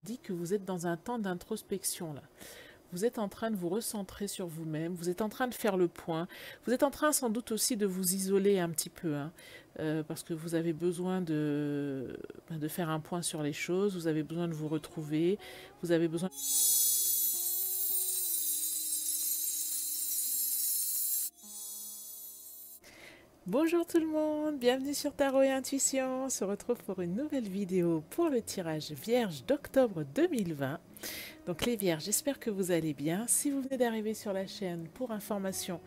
Dit que vous êtes dans un temps d'introspection là. Vous êtes en train de vous recentrer sur vous-même, vous êtes en train de faire le point, vous êtes en train sans doute aussi de vous isoler un petit peu, hein, parce que vous avez besoin de faire un point sur les choses, vous avez besoin de vous retrouver, vous avez besoin... Bonjour tout le monde, bienvenue sur Tarot et Intuition. On se retrouve pour une nouvelle vidéo pour le tirage Vierge d'octobre 2020. Donc les Vierges, j'espère que vous allez bien. Si vous venez d'arriver sur la chaîne, pour information,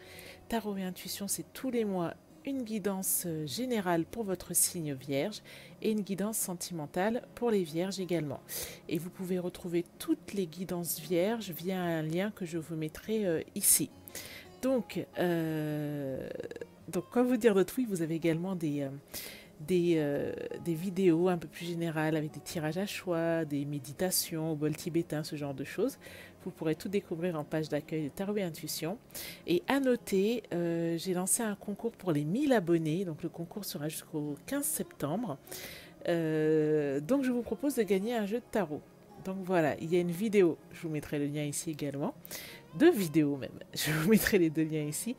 Tarot et Intuition, c'est tous les mois une guidance générale pour votre signe Vierge et une guidance sentimentale pour les Vierges également. Et vous pouvez retrouver toutes les guidances Vierges via un lien que je vous mettrai ici. Donc, quoi vous dire d'autre? Oui, vous avez également des vidéos un peu plus générales avec des tirages à choix, des méditations au bol tibétain, ce genre de choses. Vous pourrez tout découvrir en page d'accueil de Tarot et Intuition. Et à noter, j'ai lancé un concours pour les 1000 abonnés. Donc le concours sera jusqu'au 15 septembre. Donc je vous propose de gagner un jeu de tarot. Donc voilà, il y a une vidéo, je vous mettrai le lien ici également, deux vidéos même, je vous mettrai les deux liens ici,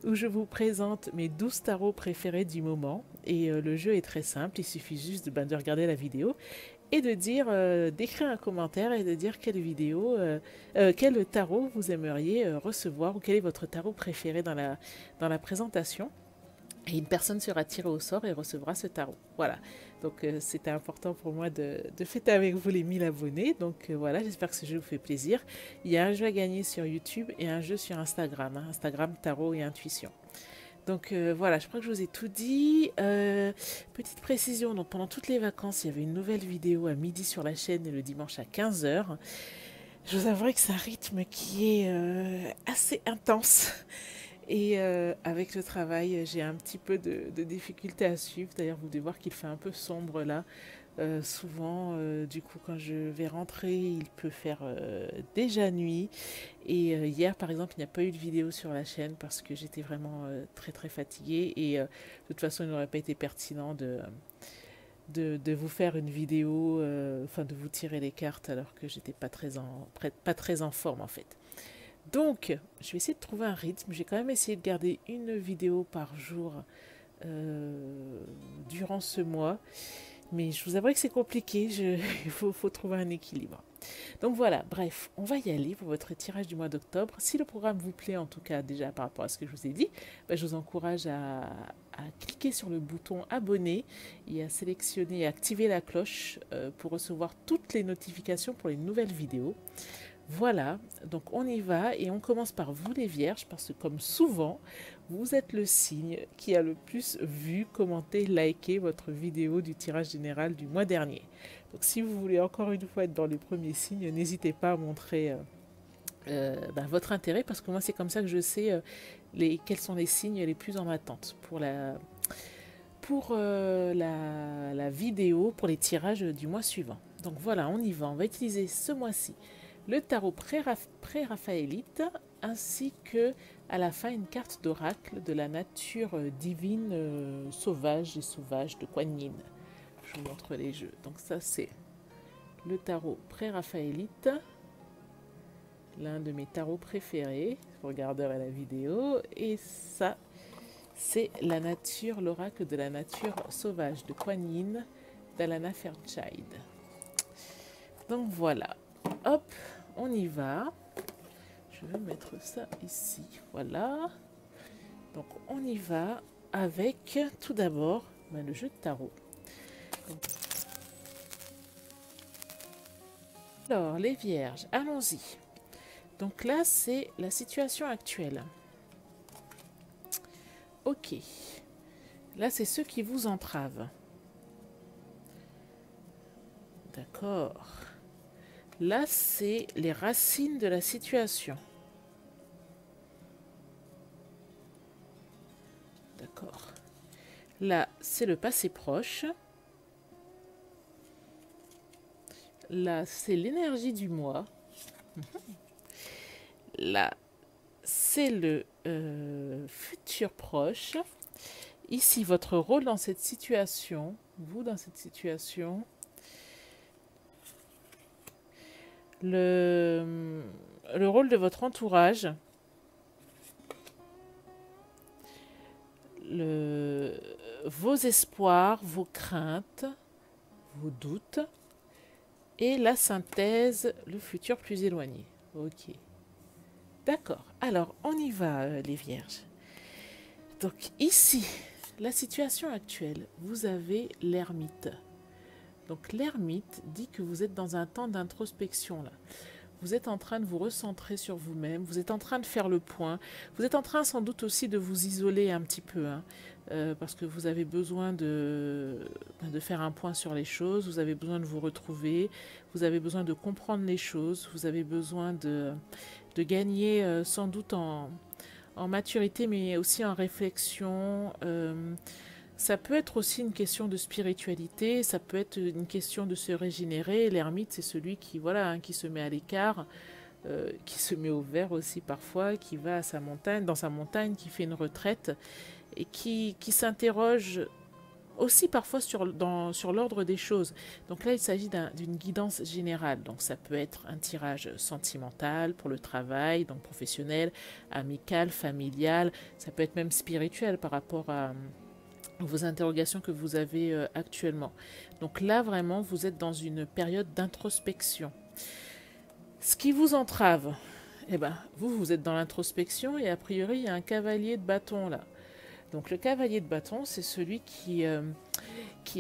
où je vous présente mes 12 tarots préférés du moment. Et le jeu est très simple, il suffit juste de regarder la vidéo et de dire, d'écrire un commentaire et de dire quel tarot vous aimeriez recevoir ou quel est votre tarot préféré dans la présentation. Et une personne sera tirée au sort et recevra ce tarot. Voilà. Donc c'était important pour moi de fêter avec vous les 1000 abonnés. Donc voilà, j'espère que ce jeu vous fait plaisir. Il y a un jeu à gagner sur YouTube et un jeu sur Instagram. Hein, Instagram, Tarot et Intuition. Donc voilà, je crois que je vous ai tout dit. Petite précision, donc pendant toutes les vacances, il y avait une nouvelle vidéo à midi sur la chaîne et le dimanche à 15 heures. Je vous avouerai que c'est un rythme qui est assez intense. Et avec le travail, j'ai un petit peu de difficulté à suivre. D'ailleurs, vous devez voir qu'il fait un peu sombre là. Souvent, du coup, quand je vais rentrer, il peut faire déjà nuit. Et hier, par exemple, il n'y a pas eu de vidéo sur la chaîne parce que j'étais vraiment très très fatiguée. Et de toute façon, il n'aurait pas été pertinent de vous faire une vidéo, enfin de vous tirer les cartes alors que j'étais pas très en forme en fait. Donc, je vais essayer de trouver un rythme. J'ai quand même essayé de garder une vidéo par jour durant ce mois. Mais je vous avoue que c'est compliqué. Il faut trouver un équilibre. Donc voilà, bref, on va y aller pour votre tirage du mois d'octobre. Si le programme vous plaît, en tout cas déjà par rapport à ce que je vous ai dit, je vous encourage à cliquer sur le bouton abonner et à sélectionner et activer la cloche pour recevoir toutes les notifications pour les nouvelles vidéos. Voilà, donc on y va et on commence par vous les Vierges parce que comme souvent, vous êtes le signe qui a le plus vu, commenté, liké votre vidéo du tirage général du mois dernier. Donc si vous voulez encore une fois être dans les premiers signes, n'hésitez pas à montrer votre intérêt parce que moi c'est comme ça que je sais quels sont les signes les plus en attente pour la vidéo, pour les tirages du mois suivant. Donc voilà, on y va, on va utiliser ce mois-ci le tarot pré-raphaélite, ainsi que à la fin une carte d'oracle de la nature divine sauvage et sauvage de Kuan Yin. Je vous montre les jeux. Donc ça c'est le tarot pré-raphaélite, l'un de mes tarots préférés. Vous regarderez la vidéo. Et ça c'est la nature, l'oracle de la nature sauvage de Kuan Yin d'Alana Fairchild. Donc voilà. Hop, on y va. Je vais mettre ça ici. Voilà. Donc on y va avec tout d'abord le jeu de tarot. Donc, alors les Vierges, allons-y. Donc là c'est la situation actuelle. Ok. Là c'est ceux qui vous entravent. D'accord. Là c'est les racines de la situation. D'accord. Là, c'est le passé proche. Là, c'est l'énergie du mois. Là, c'est le futur proche. Ici, votre rôle dans cette situation. Vous, dans cette situation. Le, le rôle de votre entourage, le, vos espoirs, vos craintes, vos doutes et la synthèse, le futur plus éloigné. Ok. D'accord. Alors, on y va, les vierges. Donc ici, la situation actuelle, vous avez l'ermite. Donc l'ermite dit que vous êtes dans un temps d'introspection là. Vous êtes en train de vous recentrer sur vous-même, vous êtes en train de faire le point, vous êtes en train sans doute aussi de vous isoler un petit peu, hein, parce que vous avez besoin de faire un point sur les choses, vous avez besoin de vous retrouver, vous avez besoin de comprendre les choses, vous avez besoin de gagner sans doute en maturité, mais aussi en réflexion. Ça peut être aussi une question de spiritualité, ça peut être une question de se régénérer. L'ermite, c'est celui qui, voilà, hein, qui se met à l'écart, qui se met au vert aussi parfois, qui va à sa montagne, dans sa montagne, qui fait une retraite et qui s'interroge aussi parfois sur l'ordre des choses. Donc là, il s'agit d'une guidance générale. Donc ça peut être un tirage sentimental pour le travail, donc professionnel, amical, familial. Ça peut être même spirituel par rapport à vos interrogations que vous avez actuellement. Donc là, vraiment, vous êtes dans une période d'introspection. Ce qui vous entrave, eh ben, vous êtes dans l'introspection et a priori, il y a un cavalier de bâton là. Donc le cavalier de bâton, c'est celui qui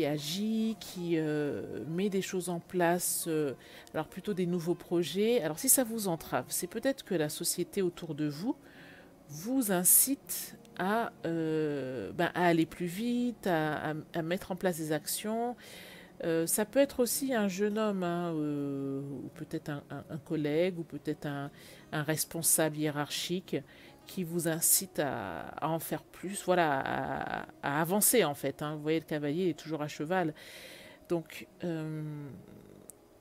agit, qui met des choses en place, alors plutôt des nouveaux projets. Alors si ça vous entrave, c'est peut-être que la société autour de vous incite à aller plus vite, à mettre en place des actions. Ça peut être aussi un jeune homme, hein, ou peut-être un collègue, ou peut-être un responsable hiérarchique qui vous incite à en faire plus, voilà, à avancer en fait, hein. Vous voyez, le cavalier est toujours à cheval. Donc,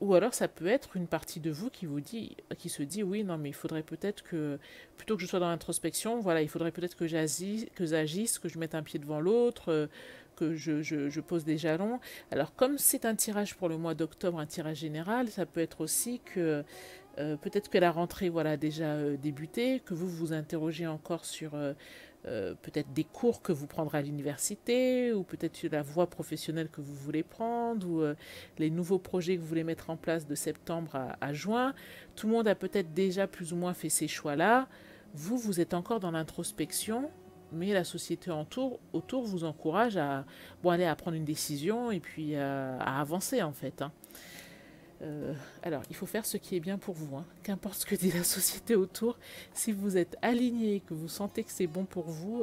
ou alors ça peut être une partie de vous qui se dit oui, non, mais il faudrait peut-être que, plutôt que je sois dans l'introspection, voilà, il faudrait peut-être que j'agisse, que je mette un pied devant l'autre, que je pose des jalons. Alors comme c'est un tirage pour le mois d'octobre, un tirage général, ça peut être aussi que peut-être que la rentrée voilà déjà débuté, que vous vous interrogez encore sur peut-être des cours que vous prendrez à l'université, ou peut-être la voie professionnelle que vous voulez prendre, ou les nouveaux projets que vous voulez mettre en place de septembre à juin. Tout le monde a peut-être déjà plus ou moins fait ces choix-là. Vous êtes encore dans l'introspection, mais la société autour vous encourage aller à prendre une décision et puis à avancer en fait, hein. Alors, il faut faire ce qui est bien pour vous, hein. Qu'importe ce que dit la société autour, si vous êtes aligné, que vous sentez que c'est bon pour vous,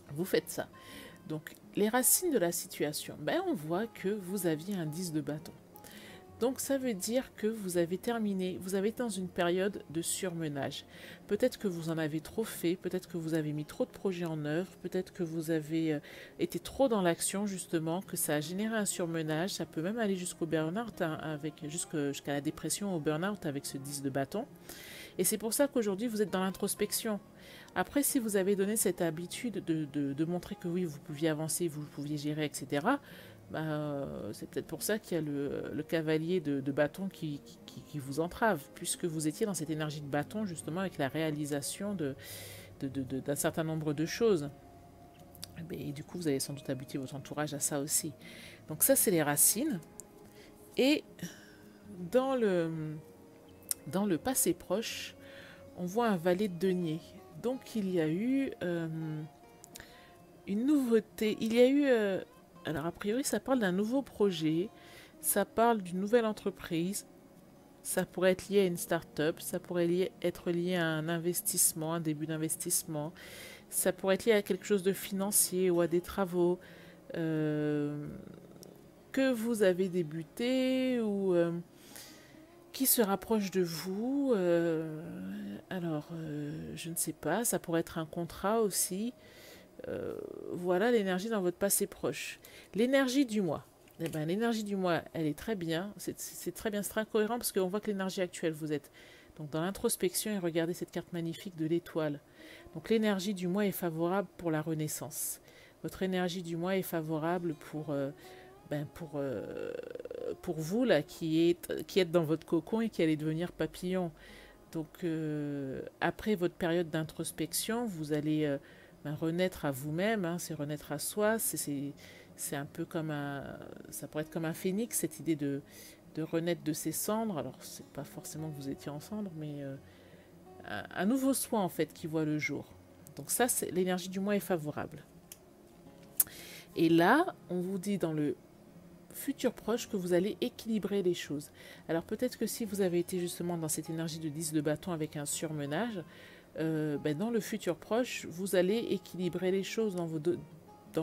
vous faites ça. Donc, les racines de la situation, on voit que vous aviez un 10 de bâton. Donc ça veut dire que vous avez terminé, vous avez été dans une période de surmenage. Peut-être que vous en avez trop fait, peut-être que vous avez mis trop de projets en œuvre, peut-être que vous avez été trop dans l'action justement, que ça a généré un surmenage. Ça peut même aller jusqu'au burn-out, hein, jusqu'à la dépression, au burn-out avec ce 10 de bâton. Et c'est pour ça qu'aujourd'hui vous êtes dans l'introspection. Après, si vous avez donné cette habitude de montrer que oui, vous pouviez avancer, vous pouviez gérer, etc., c'est peut-être pour ça qu'il y a le cavalier de bâton qui vous entrave, puisque vous étiez dans cette énergie de bâton, justement, avec la réalisation d'un certain nombre de choses. Et du coup, vous avez sans doute habitué votre entourage à ça aussi. Donc ça, c'est les racines. Et dans le passé proche, on voit un valet de denier. Donc il y a eu une nouveauté. Il y a eu... alors a priori, ça parle d'un nouveau projet, ça parle d'une nouvelle entreprise, ça pourrait être lié à une start-up, ça pourrait être lié à un investissement, un début d'investissement, ça pourrait être lié à quelque chose de financier ou à des travaux que vous avez débuté ou qui se rapproche de vous. Je ne sais pas, ça pourrait être un contrat aussi. Voilà l'énergie dans votre passé proche. L'énergie du mois. L'énergie du mois, elle est très bien. C'est très bien, c'est très cohérent parce qu'on voit que l'énergie actuelle, vous êtes donc dans l'introspection et regardez cette carte magnifique de l'étoile. Donc l'énergie du mois est favorable pour la renaissance. Votre énergie du mois est favorable pour pour vous, là, qui êtes dans votre cocon et qui allez devenir papillon. Donc, après votre période d'introspection, vous allez renaître à vous-même, hein, c'est renaître à soi, c'est un peu comme ça pourrait être comme un phénix, cette idée de renaître de ses cendres. Alors, c'est pas forcément que vous étiez en cendres, mais un nouveau soi, en fait, qui voit le jour. Donc ça, l'énergie du mois est favorable. Et là, on vous dit dans le futur proche que vous allez équilibrer les choses. Alors peut-être que si vous avez été justement dans cette énergie de 10 de bâton avec un surmenage, dans le futur proche, vous allez équilibrer les choses dans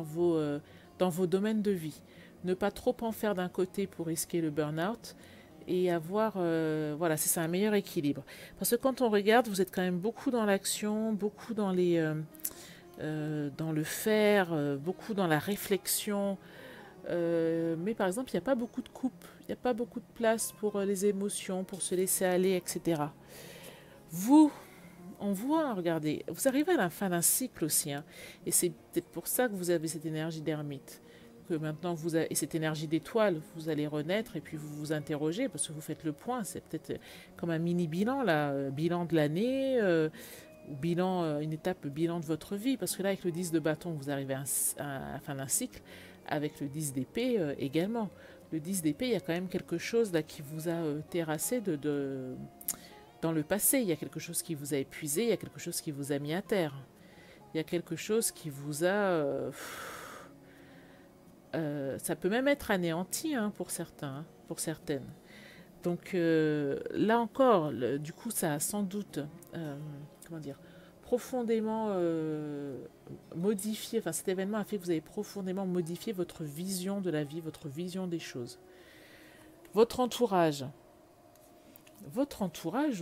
vos domaines de vie. Ne pas trop en faire d'un côté pour risquer le burn-out et avoir, voilà, c'est ça, un meilleur équilibre. Parce que quand on regarde, vous êtes quand même beaucoup dans l'action, beaucoup dans dans le faire, beaucoup dans la réflexion. Mais par exemple, il n'y a pas beaucoup de coupe, il n'y a pas beaucoup de place pour les émotions, pour se laisser aller, etc. Vous, on voit, regardez, vous arrivez à la fin d'un cycle aussi, hein, et c'est peut-être pour ça que vous avez cette énergie d'ermite, que maintenant et cette énergie d'étoile, vous allez renaître et puis vous vous interrogez parce que vous faites le point, c'est peut-être comme un mini bilan là, bilan de l'année, bilan, une étape bilan de votre vie, parce que là avec le 10 de bâton, vous arrivez à la fin d'un cycle, avec le 10 d'épée également. Le 10 d'épée, il y a quand même quelque chose là qui vous a terrassé dans le passé. Il y a quelque chose qui vous a épuisé, il y a quelque chose qui vous a mis à terre. Il y a quelque chose qui vous a... ça peut même être anéanti hein, pour certains, hein, pour certaines. Donc là encore, du coup, ça a sans doute... comment dire, profondément modifié, enfin cet événement a fait que vous avez profondément modifié votre vision de la vie, votre vision des choses. Votre entourage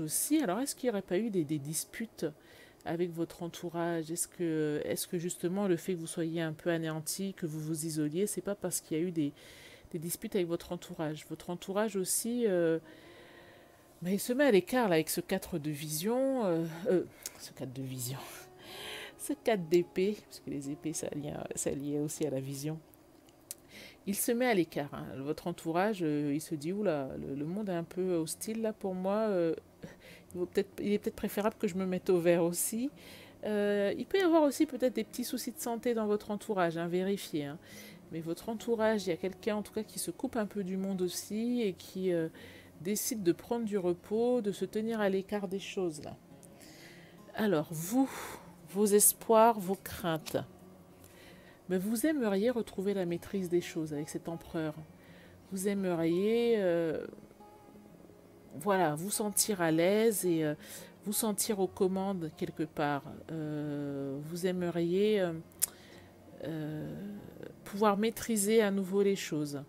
aussi, alors est-ce qu'il n'y aurait pas eu des disputes avec votre entourage? Est-ce que justement le fait que vous soyez un peu anéanti, que vous vous isoliez, c'est pas parce qu'il y a eu des disputes avec votre entourage? Votre entourage aussi... mais il se met à l'écart là avec ce 4 de vision, ce 4 de vision, ce 4 d'épée, parce que les épées ça lié aussi à la vision. Il se met à l'écart, hein. Votre entourage, il se dit oula, le monde est un peu hostile là pour moi, il est peut-être préférable que je me mette au vert aussi. Il peut y avoir aussi peut-être des petits soucis de santé dans votre entourage, hein, vérifiez. Hein. Mais votre entourage, il y a quelqu'un en tout cas qui se coupe un peu du monde aussi et qui... décide de prendre du repos, de se tenir à l'écart des choses là. Alors vous, vos espoirs, vos craintes. Mais vous aimeriez retrouver la maîtrise des choses avec cet empereur. Vous aimeriez, voilà, vous sentir à l'aise et vous sentir aux commandes quelque part. Vous aimeriez pouvoir maîtriser à nouveau les choses.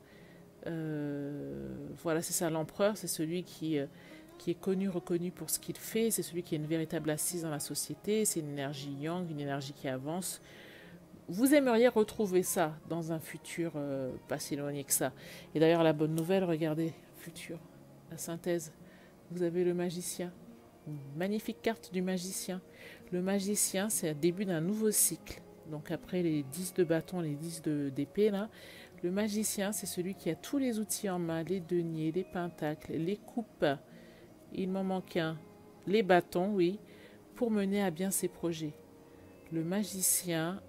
Voilà, c'est ça, l'empereur, c'est celui qui est connu, reconnu pour ce qu'il fait, c'est celui qui a une véritable assise dans la société, c'est une énergie yang, une énergie qui avance. Vous aimeriez retrouver ça dans un futur pas si éloigné que ça. Et d'ailleurs, la bonne nouvelle, regardez, futur, la synthèse, vous avez le magicien. Une magnifique carte du magicien. Le magicien, c'est le début d'un nouveau cycle. Donc après les 10 de bâton, les 10 d'épée, là, le magicien, c'est celui qui a tous les outils en main, les deniers, les pentacles, les coupes, il m'en manque un, les bâtons, oui, pour mener à bien ses projets. Le magicien,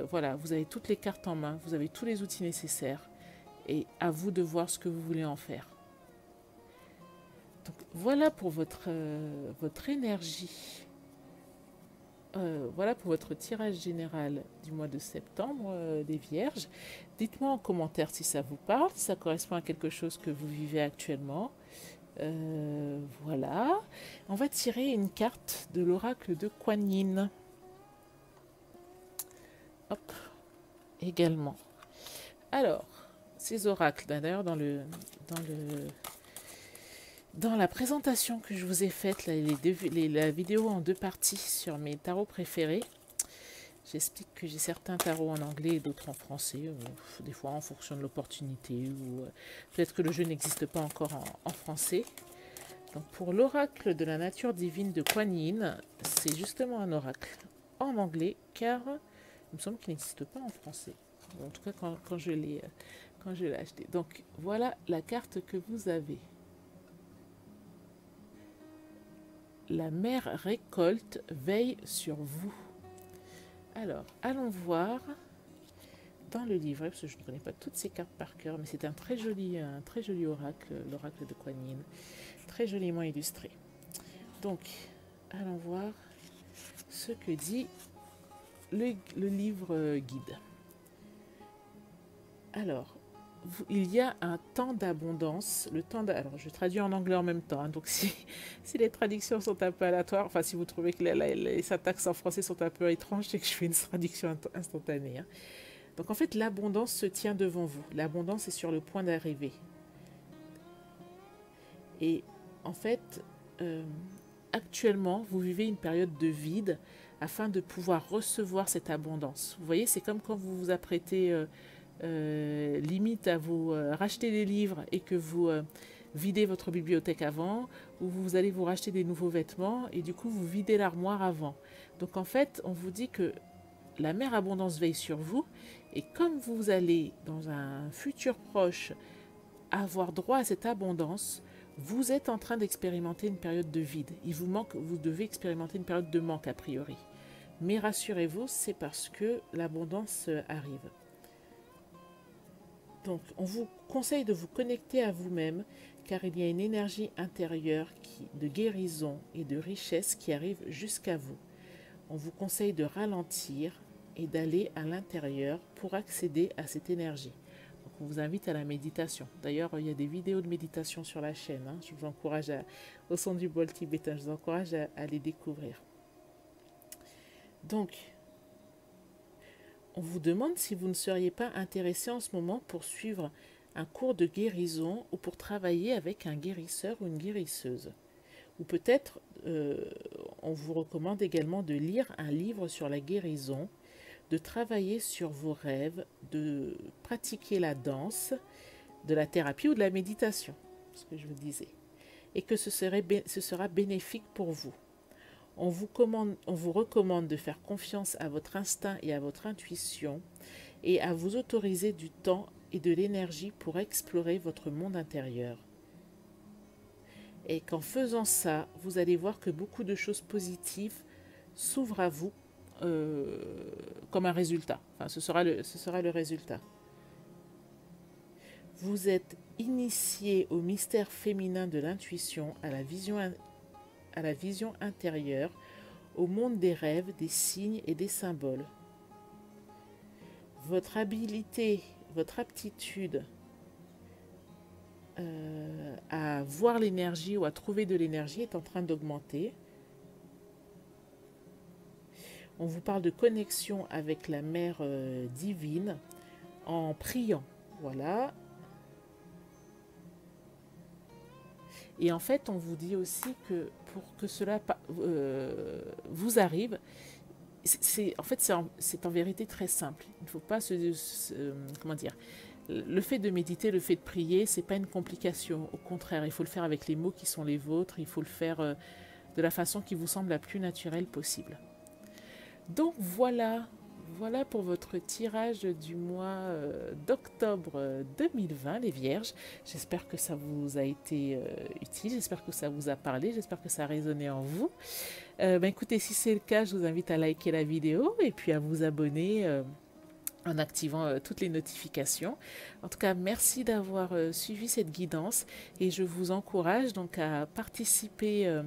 voilà, vous avez toutes les cartes en main, vous avez tous les outils nécessaires, et à vous de voir ce que vous voulez en faire. Donc voilà pour votre énergie. Voilà pour votre tirage général du mois de septembre des Vierges. Dites-moi en commentaire si ça vous parle, si ça correspond à quelque chose que vous vivez actuellement. Voilà. On va tirer une carte de l'oracle de Kuan Yin. Hop. Également. Alors, ces oracles, d'ailleurs, dans la présentation que je vous ai faite, là, la vidéo en 2 parties sur mes tarots préférés, j'explique que j'ai certains tarots en anglais et d'autres en français, des fois en fonction de l'opportunité, ou peut-être que le jeu n'existe pas encore en français. Donc pour l'oracle de la nature divine de Kuan Yin, c'est justement un oracle en anglais, car il me semble qu'il n'existe pas en français. En tout cas, quand quand je l'ai acheté. Donc voilà la carte que vous avez. La mère récolte, veille sur vous. Alors, allons voir dans le livret, parce que je ne connais pas toutes ces cartes par cœur, mais c'est un très joli oracle, l'oracle de Kuan Yin, très joliment illustré. Donc, allons voir ce que dit le livre guide. Alors, il y a un temps d'abondance, alors je traduis en anglais en même temps, hein, donc si les traductions sont un peu aléatoires, enfin si vous trouvez que les syntaxes en français sont un peu étranges, c'est que je fais une traduction instantanée. Hein. Donc en fait, l'abondance se tient devant vous, l'abondance est sur le point d'arriver. Et en fait, actuellement, vous vivez une période de vide afin de pouvoir recevoir cette abondance. Vous voyez, c'est comme quand vous vous apprêtez limite à vous racheter des livres et que vous videz votre bibliothèque avant, ou vous allez vous racheter des nouveaux vêtements et du coup vous videz l'armoire avant. Donc en fait, on vous dit que la mère abondance veille sur vous et comme vous allez dans un futur proche avoir droit à cette abondance, vous êtes en train d'expérimenter une période de vide. Il vous manque, vous devez expérimenter une période de manque a priori. Mais rassurez-vous, c'est parce que l'abondance arrive. Donc, on vous conseille de vous connecter à vous-même car il y a une énergie intérieure de guérison et de richesse qui arrive jusqu'à vous. On vous conseille de ralentir et d'aller à l'intérieur pour accéder à cette énergie. Donc, on vous invite à la méditation. D'ailleurs, il y a des vidéos de méditation sur la chaîne. Hein. Je vous encourage, au son du bol tibétain, je vous encourage à les découvrir. Donc, on vous demande si vous ne seriez pas intéressé en ce moment pour suivre un cours de guérison ou pour travailler avec un guérisseur ou une guérisseuse. Ou peut-être, on vous recommande également de lire un livre sur la guérison, de travailler sur vos rêves, de pratiquer la danse, de la thérapie ou de la méditation, ce que je vous disais, et que ce sera bénéfique pour vous. On vous recommande de faire confiance à votre instinct et à votre intuition et à vous autoriser du temps et de l'énergie pour explorer votre monde intérieur. Et qu'en faisant ça, vous allez voir que beaucoup de choses positives s'ouvrent à vous comme un résultat. Enfin, ce sera le résultat. Vous êtes initié au mystère féminin de l'intuition, à la vision intérieure, au monde des rêves, des signes et des symboles. Votre habilité, votre aptitude à voir l'énergie ou à trouver de l'énergie est en train d'augmenter. On vous parle de connexion avec la mère divine en priant. Voilà. Et en fait, on vous dit aussi que pour que cela vous arrive, c'est en vérité très simple. Il ne faut pas comment dire, le fait de méditer, le fait de prier, c'est pas une complication. Au contraire, il faut le faire avec les mots qui sont les vôtres. Il faut le faire de la façon qui vous semble la plus naturelle possible. Donc voilà pour votre tirage du mois d'octobre 2020, les Vierges. J'espère que ça vous a été utile, j'espère que ça vous a parlé, j'espère que ça a résonné en vous. Écoutez, si c'est le cas, je vous invite à liker la vidéo et puis à vous abonner en activant toutes les notifications. En tout cas, merci d'avoir suivi cette guidance et je vous encourage donc à participer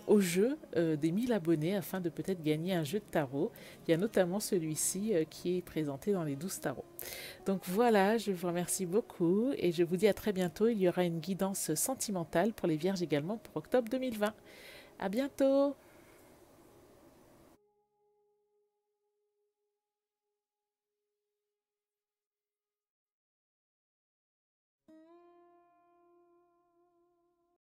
au jeu des 1000 abonnés afin de peut-être gagner un jeu de tarot. Il y a notamment celui-ci qui est présenté dans les 12 tarots. Donc voilà, je vous remercie beaucoup et je vous dis à très bientôt. Il y aura une guidance sentimentale pour les Vierges également pour octobre 2020. À bientôt!